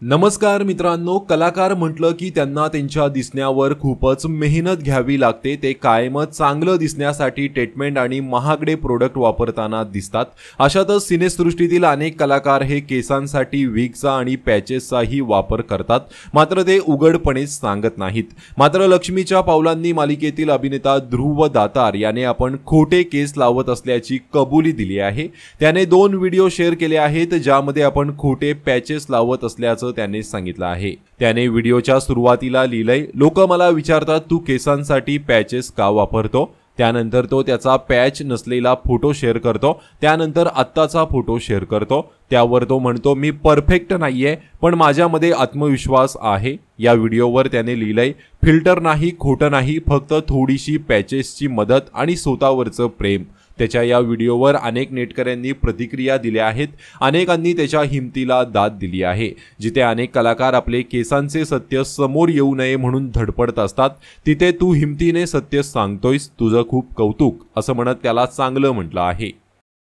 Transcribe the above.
नमस्कार मित्रांनो, कलाकार म्हटलं की त्यांना त्यांच्या दिसण्यावर खूपच मेहनत घ्यावी लागते। ते कायमच चांगलं दिसण्यासाठी ट्रीटमेंट आणि महागडे प्रोडक्ट वापरताना दिसतात। अशातच सिनेसृष्टीतील अनेक कलाकार हे केसांसाठी विगचा आणि पॅचेसचाही वापर करतात, मात्र ते उघडपणे सांगत नाहीत। मात्र लक्ष्मीच्या पावलांनी मालिकेतील अभिनेता ध्रुव दातार याने आपण खोटे केस लावत असल्याची कबुली दिली आहे। त्याने 2 व्हिडिओ शेअर केले आहेत ज्यामध्ये आपण खोटे पॅचेस लावत असल्याचं त्याने सांगितलं आहे। त्याने व्हिडिओच्या सुरुवातीला लिहिलंय, लोक मला विचारतात तू केसांसाठी पॅचेस का वापरतो। त्यानंतर तो त्याचा पॅच नसलेला फोटो शेअर करतो। त्यानंतर आत्ताचा फोटो शेअर करतो। त्यावर तो म्हणतो मी परफेक्ट नाहीये, पण माझ्यामध्ये आत्मविश्वास आहे। या व्हिडिओवर त्याने लिहिलंय, फिल्टर नाही, खोटं नाही, फक्त थोडीशी पॅचेसची मदत आणि स्वतःवरचं प्रेम। त्याच्या या व्हिडिओवर अनेक नेटकऱ्यांनी प्रतिक्रिया दिल्या आहेत। अनेकांनी त्याच्या हिमतीला दाद दिली आहे। जिथे अनेक कलाकार आपले केसांचे सत्य समोर येऊ नये म्हणून धडपडत असतात, तिथे तू हिमतीने सत्य सांगतोयस, तुझं खूप कौतुक असं म्हणत त्याला चांगलं म्हटलं आहे।